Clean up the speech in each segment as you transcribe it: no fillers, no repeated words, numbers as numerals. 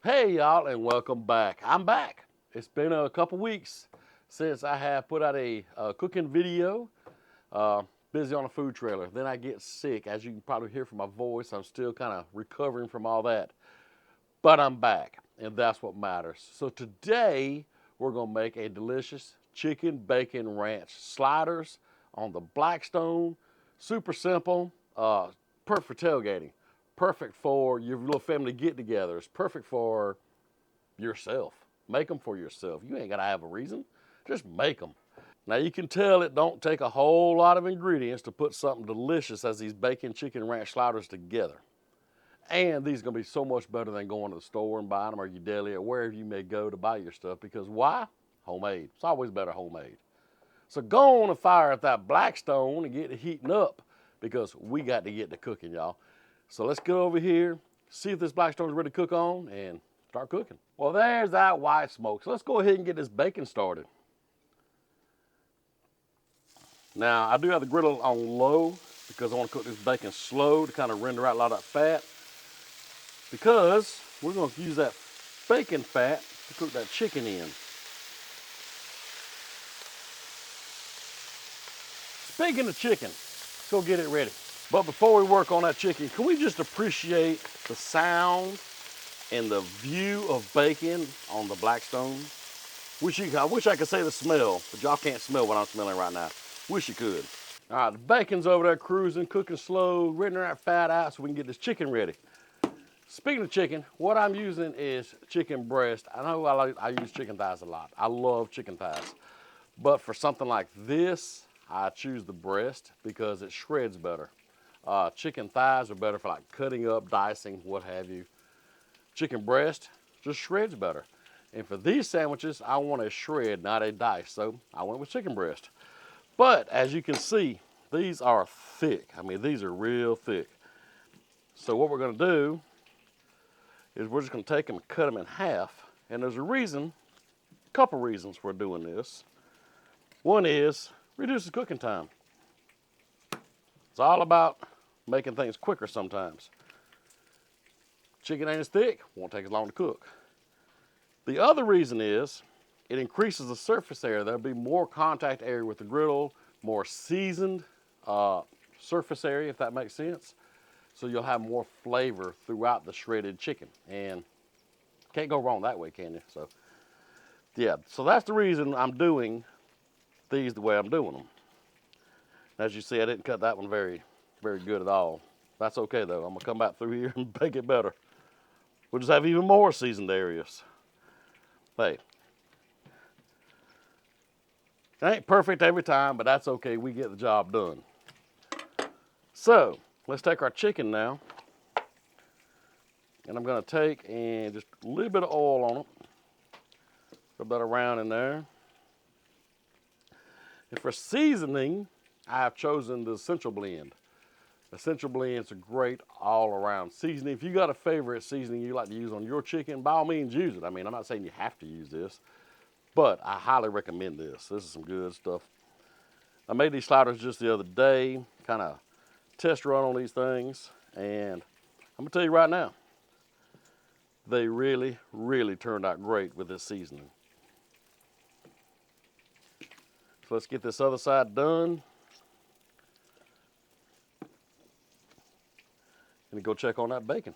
Hey y'all, and welcome back. I'm back. It's been a couple weeks since I have put out a cooking video. Busy on a food trailer. Then I get sick. As you can probably hear from my voice, I'm still kind of recovering from all that. But I'm back, and that's what matters. So today, we're going to make a delicious chicken bacon ranch sliders on the Blackstone. Super simple, perfect for tailgating. Perfect for your little family get-togethers. Perfect for yourself. Make them for yourself. You ain't got to have a reason. Just make them. Now you can tell it don't take a whole lot of ingredients to put something delicious as these bacon chicken ranch sliders together. And these are going to be so much better than going to the store and buying them, or your deli, or wherever you may go to buy your stuff. Because why? Homemade. It's always better homemade. So go on and fire at that Blackstone and get it heating up, because we got to get to cooking, y'all. So let's go over here, see if this Blackstone is ready to cook on, and start cooking. Well, there's that white smoke. So let's go ahead and get this bacon started. Now, I do have the griddle on low because I want to cook this bacon slow to kind of render out a lot of that fat, because we're going to use that bacon fat to cook that chicken in. Speaking of chicken, let's go get it ready. But before we work on that chicken, can we just appreciate the sound and the view of bacon on the Blackstone? I wish I could say the smell, but y'all can't smell what I'm smelling right now. Wish you could. All right, the bacon's over there cruising, cooking slow, rendering that fat out so we can get this chicken ready. Speaking of chicken, what I'm using is chicken breast. I know I use chicken thighs a lot. I love chicken thighs. But for something like this, I choose the breast because it shreds better. Chicken thighs are better for like cutting up, dicing, what have you. Chicken breast just shreds better. And for these sandwiches, I want a shred, not a dice. So I went with chicken breast. But as you can see, these are thick. I mean, these are real thick. So what we're gonna do is we're just gonna take them and cut them in half. And there's a couple reasons we're doing this. One is reduces cooking time. It's all about making things quicker sometimes. Chicken ain't as thick, won't take as long to cook. The other reason is it increases the surface area. There'll be more contact area with the griddle, more seasoned surface area, if that makes sense. So you'll have more flavor throughout the shredded chicken. And can't go wrong that way, can you? So yeah, so that's the reason I'm doing these the way I'm doing them. As you see, I didn't cut that one very good at all. That's okay though. I'm gonna come back through here and bake it better. We'll just have even more seasoned areas. Hey, it ain't perfect every time, but that's okay. We get the job done. So let's take our chicken now, and I'm gonna take and just a little bit of oil on it. Rub that around in there. And for seasoning, I have chosen the Essential Blend. Essential Blends are great all around seasoning. If you got a favorite seasoning you like to use on your chicken, by all means use it. I mean, I'm not saying you have to use this, but I highly recommend this. This is some good stuff. I made these sliders just the other day, kind of test run on these things, and I'm gonna tell you right now, they really turned out great with this seasoning. So let's get this other side done. And go check on that bacon.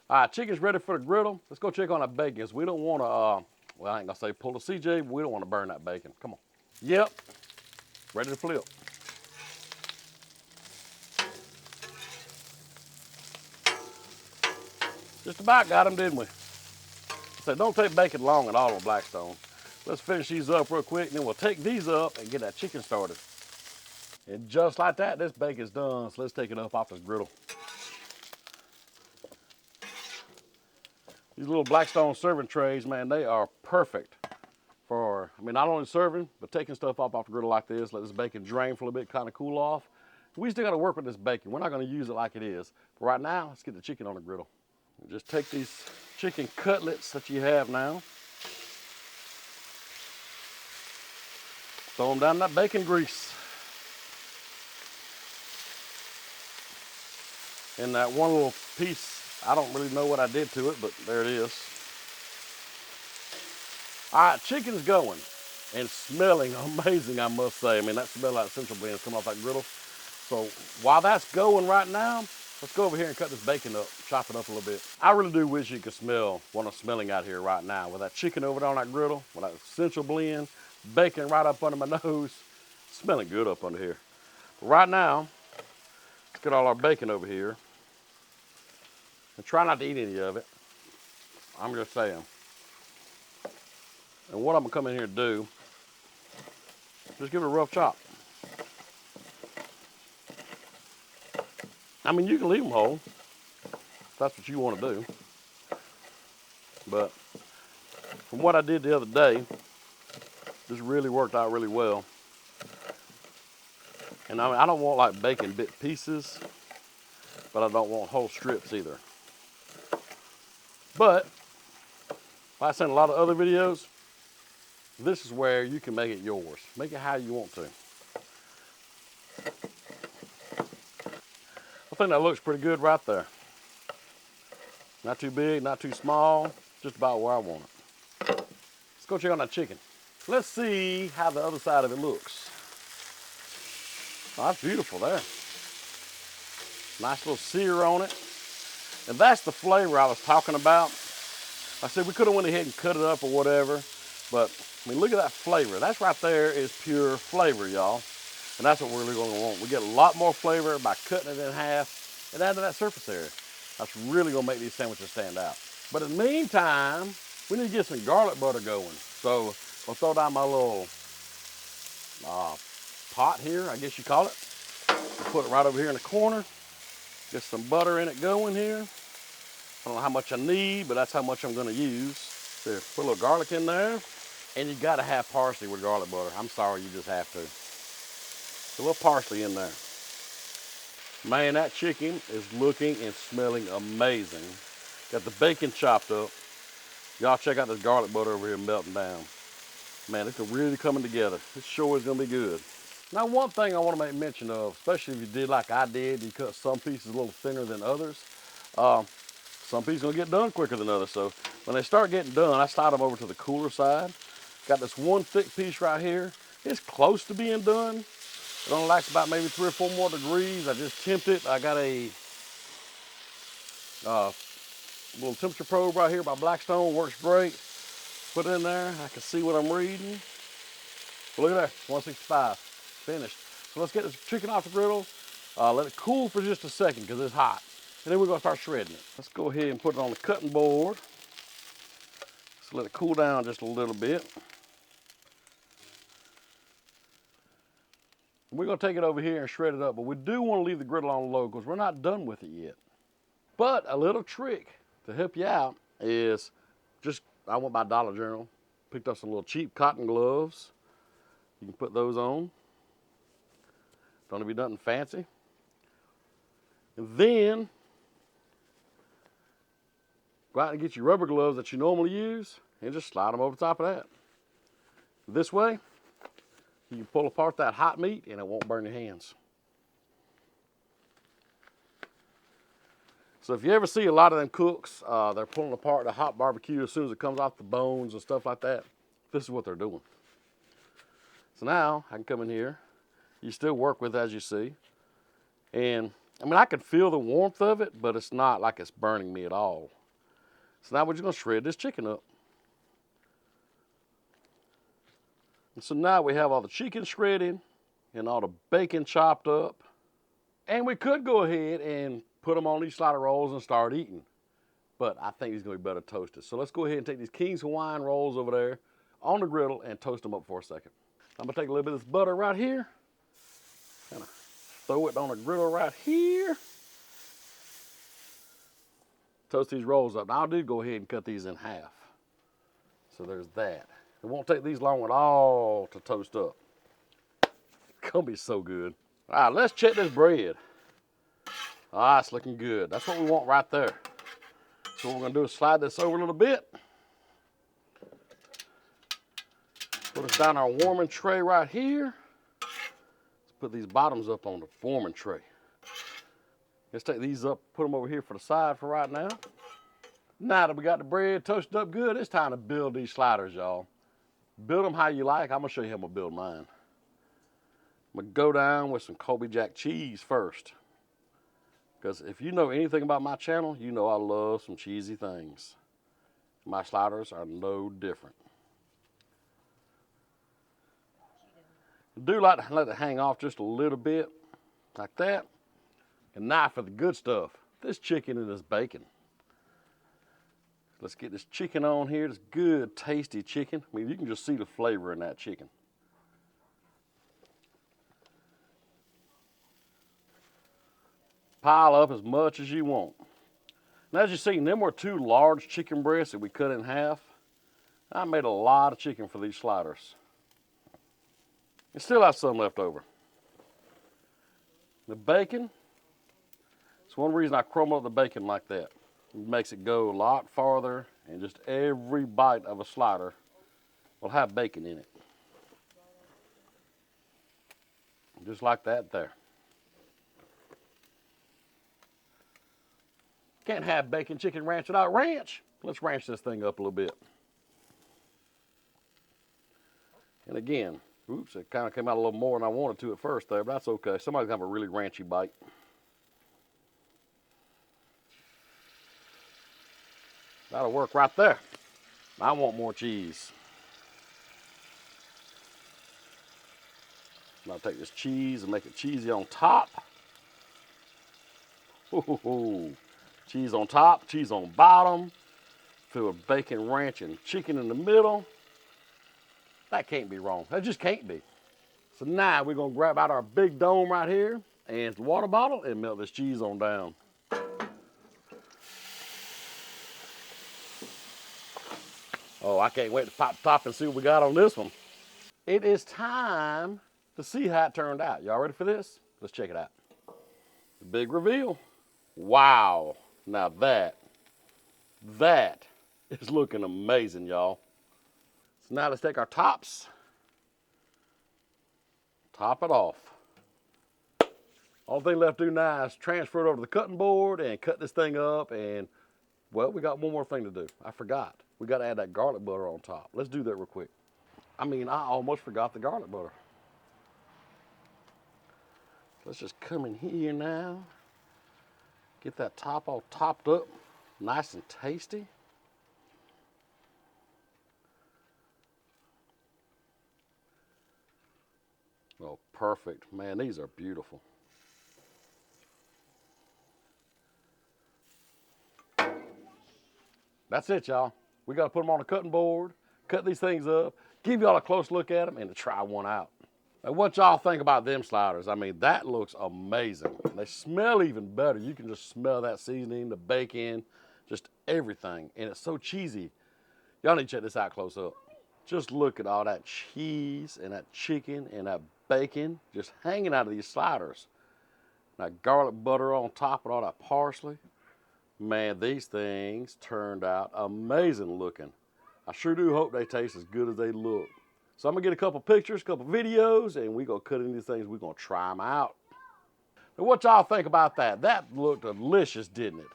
All right, chicken's ready for the griddle. Let's go check on that bacon. We don't want to, well, I ain't gonna say pull a CJ, but we don't want to burn that bacon. Come on. Yep, ready to flip. Just about got them, didn't we? So don't take bacon long at all on Blackstone. Let's finish these up real quick, and then we'll take these up and get that chicken started. And just like that, this bacon's done. So let's take it up off this griddle. These little Blackstone serving trays, man, they are perfect for, I mean, not only serving, but taking stuff off the griddle like this, let this bacon drain for a little bit, kind of cool off. We still got to work with this bacon. We're not going to use it like it is. But right now, let's get the chicken on the griddle. Just take these chicken cutlets that you have now, throw them down in that bacon grease. And that one little piece, I don't really know what I did to it, but there it is. All right, chicken's going and smelling amazing, I must say. I mean, that smell like Central Blend is coming off that griddle. So while that's going right now, let's go over here and cut this bacon up, chop it up a little bit. I really do wish you could smell what I'm smelling out here right now. With that chicken over there on that griddle, with that Central Blend, bacon right up under my nose, smelling good up under here. But right now, let's get all our bacon over here. And try not to eat any of it. I'm just saying. And what I'm gonna come in here and do, just give it a rough chop. I mean, you can leave them whole, if that's what you want to do. But from what I did the other day, this really worked out really well. And I mean, I don't want like bacon bit pieces, but I don't want whole strips either. But, like I said in a lot of other videos, this is where you can make it yours. Make it how you want to. I think that looks pretty good right there. Not too big, not too small, just about where I want it. Let's go check on that chicken. Let's see how the other side of it looks. Oh, that's beautiful there. Nice little sear on it. And that's the flavor I was talking about. I said we could have went ahead and cut it up or whatever, but I mean, look at that flavor. That's right there is pure flavor, y'all. And that's what we're really gonna want. We get a lot more flavor by cutting it in half and adding that surface area. That's really gonna make these sandwiches stand out. But in the meantime, we need to get some garlic butter going. So I'll throw down my little pot here, I guess you call it. Put it right over here in the corner. Get some butter in it going here. I don't know how much I need, but that's how much I'm gonna use. There, put a little garlic in there. And you gotta have parsley with garlic butter. I'm sorry, you just have to. A little parsley in there. Man, that chicken is looking and smelling amazing. Got the bacon chopped up. Y'all check out this garlic butter over here melting down. Man, it's really coming together. This sure is gonna be good. Now, one thing I wanna make mention of, especially if you did like I did, you cut some pieces a little thinner than others. Some pieces gonna get done quicker than others. So when they start getting done, I slide them over to the cooler side. Got this one thick piece right here. It's close to being done. It only likes about maybe 3 or 4 more degrees. I just temped it. I got a little temperature probe right here by Blackstone. Works great. Put it in there. I can see what I'm reading. But look at that, 165. Finished. So let's get this chicken off the griddle. Let it cool for just a second because it's hot. And then we're gonna start shredding it. Let's go ahead and put it on the cutting board. Just let it cool down just a little bit. We're gonna take it over here and shred it up, but we do wanna leave the griddle on low because we're not done with it yet. But a little trick to help you out is I went by Dollar General, picked up some little cheap cotton gloves. You can put those on. Don't be nothing fancy. And then, go out and get your rubber gloves that you normally use and just slide them over top of that. This way, you can pull apart that hot meat and it won't burn your hands. So if you ever see a lot of them cooks, they're pulling apart the hot barbecue as soon as it comes off the bones and stuff like that, this is what they're doing. So now I can come in here. You still work with it as you see. And I mean, I can feel the warmth of it, but it's not like it's burning me at all. So now we're just gonna shred this chicken up. And so now we have all the chicken shredded and all the bacon chopped up. And we could go ahead and put them on these slider rolls and start eating. But I think these are gonna be better toasted. So let's go ahead and take these King's Hawaiian rolls over there on the griddle and toast them up for a second. I'm gonna take a little bit of this butter right here, kind of throw it on the griddle right here. Toast these rolls up. Now I'll go ahead and cut these in half. So there's that. It won't take these long at all to toast up. It's gonna be so good. All right, let's check this bread. Ah, it's looking good. That's what we want right there. So what we're gonna do is slide this over a little bit. Put us down our warming tray right here. Let's put these bottoms up on the warming tray. Let's take these up, put them over here for the side for right now. Now that we got the bread toasted up good, it's time to build these sliders, y'all. Build them how you like. I'm gonna show you how I'm gonna build mine. I'm gonna go down with some Colby Jack cheese first. Because if you know anything about my channel, you know I love some cheesy things. My sliders are no different. I do like to let it hang off just a little bit, like that. And now for the good stuff, this chicken and this bacon. Let's get this chicken on here, this good, tasty chicken. I mean, you can just see the flavor in that chicken. Pile up as much as you want. Now, as you see, them were 2 large chicken breasts that we cut in half. I made a lot of chicken for these sliders. And still have some left over. The bacon, it's one reason I crumble up the bacon like that. It makes it go a lot farther, and just every bite of a slider will have bacon in it. Just like that there. Can't have bacon chicken ranch without ranch. Let's ranch this thing up a little bit. And again, oops, it kind of came out a little more than I wanted to at first there, but that's okay. Somebody's gonna have a really ranchy bite. That'll work right there. I want more cheese. I'll take this cheese and make it cheesy on top. Ooh. Cheese on top, cheese on bottom. Fill with bacon, ranch, and chicken in the middle. That can't be wrong. That just can't be. So now we're gonna grab out our big dome right here and the water bottle and melt this cheese on down. Oh, I can't wait to pop the top and see what we got on this one. It is time to see how it turned out. Y'all ready for this? Let's check it out. The big reveal. Wow. Now that is looking amazing, y'all. So now let's take our tops, top it off. All thing left to do now is transfer it over to the cutting board and cut this thing up. And, well, we got one more thing to do. I forgot. We got to add that garlic butter on top. Let's do that real quick. I mean, I almost forgot the garlic butter. Let's just come in here now. Get that top all topped up, nice and tasty. Oh, perfect. Man, these are beautiful. That's it, y'all. We got to put them on the cutting board, cut these things up, give y'all a close look at them, and to try one out. Now, what y'all think about them sliders? I mean, that looks amazing. They smell even better. You can just smell that seasoning, the bacon, just everything. And it's so cheesy. Y'all need to check this out close up. Just look at all that cheese and that chicken and that bacon just hanging out of these sliders. That garlic butter on top and all that parsley. Man, these things turned out amazing looking. I sure do hope they taste as good as they look. So I'm gonna get a couple pictures, a couple videos, and we're gonna cut into these things. We're gonna try them out. Now, what y'all think about that? That looked delicious, didn't it?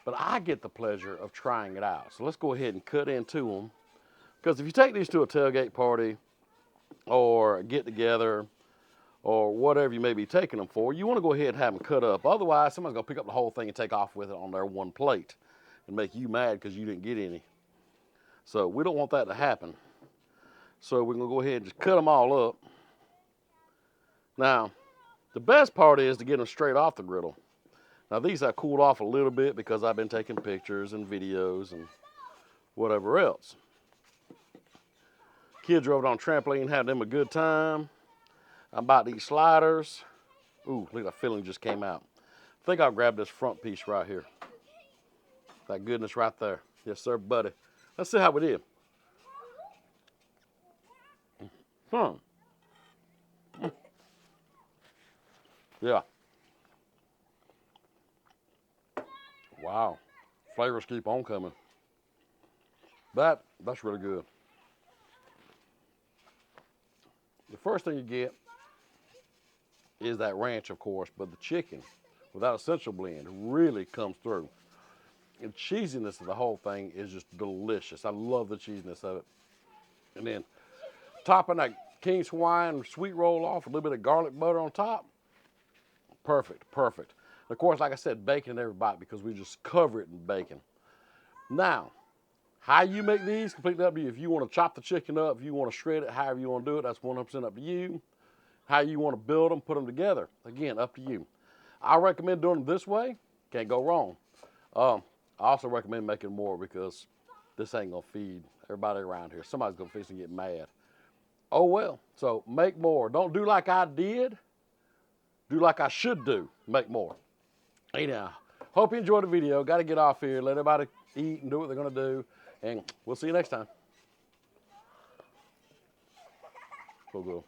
But I get the pleasure of trying it out. So let's go ahead and cut into them. Because if you take these to a tailgate party or a get together or whatever you may be taking them for, you wanna go ahead and have them cut up. Otherwise, somebody's gonna pick up the whole thing and take off with it on their one plate and make you mad because you didn't get any. So we don't want that to happen. So we're gonna go ahead and just cut them all up. Now, the best part is to get them straight off the griddle. Now these I cooled off a little bit because I've been taking pictures and videos and whatever else. Kids are over on trampoline, having them a good time. I'm about to eat sliders. Ooh, look at that filling just came out. I think I'll grab this front piece right here. That goodness right there. Yes, sir, buddy. Let's see how we did. Yeah. Wow. Flavors keep on coming. That's really good. The first thing you get is that ranch, of course, but the chicken with that essential blend really comes through. And cheesiness of the whole thing is just delicious. I love the cheesiness of it. And then topping that King's Hawaiian sweet roll off, a little bit of garlic butter on top. Perfect, perfect. And of course, like I said, bacon in every bite because we just cover it in bacon. Now, how you make these, completely up to you. If you want to chop the chicken up, if you want to shred it, however you want to do it, that's 100% up to you. How you want to build them, put them together, again, up to you. I recommend doing them this way. Can't go wrong. I also recommend making more because this ain't going to feed everybody around here. Somebody's going to fix and get mad. Oh, well. So make more. Don't do like I did. Do like I should do. Make more. Anyhow, hope you enjoyed the video. Got to get off here. Let everybody eat and do what they're going to do. And we'll see you next time. Cool, cool.